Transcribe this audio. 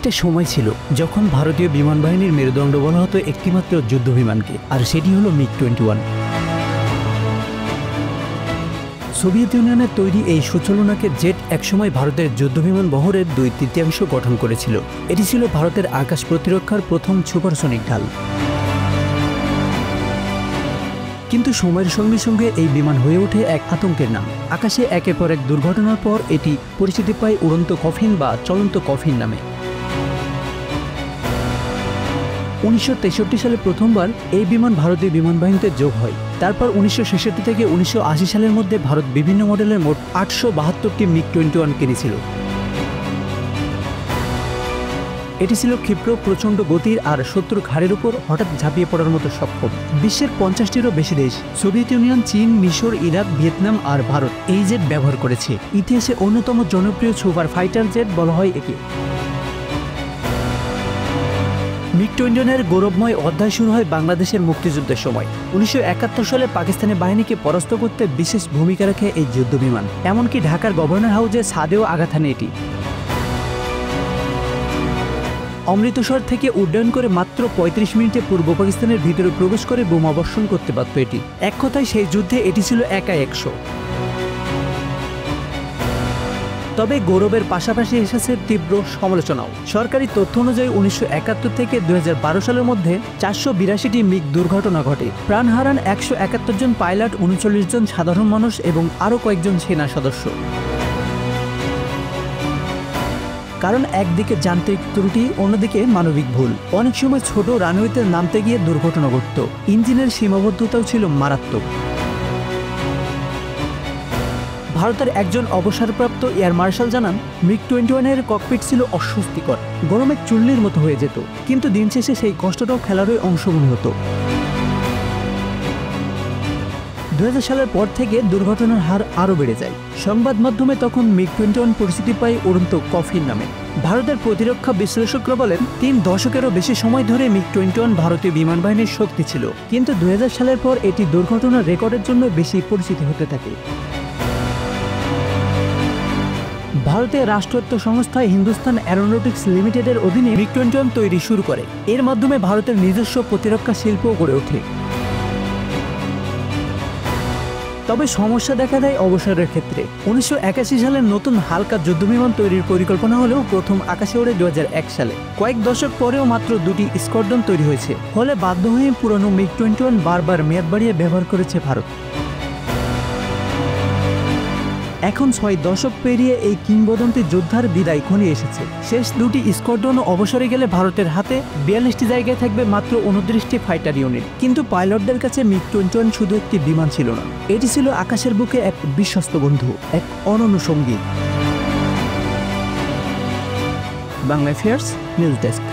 একটা সময় ছিল যখন ভারতীয় বিমান বাহিনীর মেরুদণ্ড বলা হতো একটিমাত্র যুদ্ধ বিমানকে, আর সেটি হলো মিগ-21। সোভিয়েত ইউনিয়নের তৈরি এই সুচলনাকে জেট একসময় ভারতের যুদ্ধবিমান বহরের 2/3 গঠন করেছিল। এটি ছিল ভারতের আকাশ প্রতিরক্ষার প্রথম সুপারসনিক ঢাল। কিন্তু সময়ের সঙ্গে সঙ্গে এই বিমান হয়ে ওঠে এক আতঙ্কের নাম। আকাশে একের পর এক দুর্ঘটনার পর এটি পরিচিতি পায় উড়ন্ত কফিন বা চলন্ত কফিন নামে। 1963 সালে প্রথমবার এই বিমান ভারতীয় বিমান বাহিনীতে যোগ হয়। তারপর 1966 থেকে 1980 সালের মধ্যে ভারত বিভিন্ন মডেলের মোট 872টি মিগ-21 কিনেছিল। এটি ছিল ক্ষিপ্র, প্রচণ্ড গতির আর শত্রুর ঘাড়ের উপর হঠাৎ ঝাঁপিয়ে পড়ার মতো সক্ষম। বিশ্বের 50টিরও বেশি দেশ, সোভিয়েত ইউনিয়ন, চীন, মিশর, ইরাক, ভিয়েতনাম আর ভারত এই জেট ব্যবহার করেছে। ইতিহাসে অন্যতম জনপ্রিয় সুপার ফাইটার জেট বলা হয় একে। মিগ-21 গৌরবময় অধ্যায় শুরু হয় বাংলাদেশের মুক্তিযুদ্ধের সময়। 1971 সালে পাকিস্তানি বাহিনীকে পরাস্ত করতে বিশেষ ভূমিকা রাখে এই যুদ্ধবিমান। এমনকি ঢাকার গভর্নর হাউসে ছাদেও আঘাত হানে এটি। অমৃতসর থেকে উড্ডয়ন করে মাত্র 35 মিনিটে পূর্ব পাকিস্তানের ভিতরে প্রবেশ করে বোমা বর্ষণ করতে পারত এটি। এক কথায় সেই যুদ্ধে এটি ছিল একাই 100। তবে গৌরবের পাশাপাশি এসেছে তীব্র সমালোচনাও। সরকারি তথ্য অনুযায়ী 1971 থেকে 2012 সালের মধ্যে 482টি মিগ দুর্ঘটনা ঘটে। প্রাণ হারান 171 জন পাইলট, 39 জন সাধারণ মানুষ এবং আরও কয়েকজন সেনা সদস্য। কারণ একদিকে যান্ত্রিক ত্রুটি, অন্যদিকে মানবিক ভুল। অনেক সময় ছোট রানওয়েতে নামতে গিয়ে দুর্ঘটনা ঘটত। ইঞ্জিনের সীমাবদ্ধতাও ছিল মারাত্মক। ভারতের একজন অবসরপ্রাপ্ত এয়ার মার্শাল জানান, মিগ-21 ককপিট ছিল অস্বস্তিকর, গরমে চুল্লির মতো হয়ে যেত, কিন্তু দিন শেষে সেই কষ্টটাও খেলারই অংশ মনে হতো। 2000 সালের পর থেকে দুর্ঘটনার হার আরও বেড়ে যায়। সংবাদ মাধ্যমে তখন মিগ-21 পরিচিতি পায় উড়ন্ত কফিন নামে। ভারতের প্রতিরক্ষা বিশ্লেষকরা বলেন, 3 দশকেরও বেশি সময় ধরে মিগ-21 ভারতীয় বিমান বাহিনীর শক্তি ছিল, কিন্তু 2000 সালের পর এটি দুর্ঘটনার রেকর্ডের জন্য বেশি পরিচিতি হতে থাকে। ভারতের রাষ্ট্রায়ত্ত সংস্থা হিন্দুস্তান অ্যারোনটিক্স লিমিটেডের অধীনে মিগ-21 তৈরি শুরু করে। এর মাধ্যমে ভারতের নিজস্ব প্রতিরক্ষা শিল্পও গড়ে ওঠে। তবে সমস্যা দেখা দেয় অবসরের ক্ষেত্রে। 1981 সালে নতুন হালকা যুদ্ধবিমান তৈরির পরিকল্পনা হলেও প্রথম আকাশে ওড়ে 2001 সালে। কয়েক দশক পরেও মাত্র 2টি স্কোয়াড্রন তৈরি হয়েছে। ফলে বাধ্য হয়ে পুরনো মিগ-21 বারবার মেয়াদ বাড়িয়ে ব্যবহার করেছে ভারত। এখন 6 দশক পেরিয়ে এই কিংবদন্তি যোদ্ধার বিদায় ঘনিয়ে এসেছে। শেষ 2টি স্কোয়াড্রন অবসরে গেলে ভারতের হাতে 42টি জায়গায় থাকবে মাত্র 29টি ফাইটার ইউনিট। কিন্তু পাইলটদের কাছে মিগ-21 শুধু একটি বিমান ছিল না, এটি ছিল আকাশের বুকে এক বিশ্বস্ত বন্ধু, এক অনন্য সঙ্গী। Bangla affairs news desk.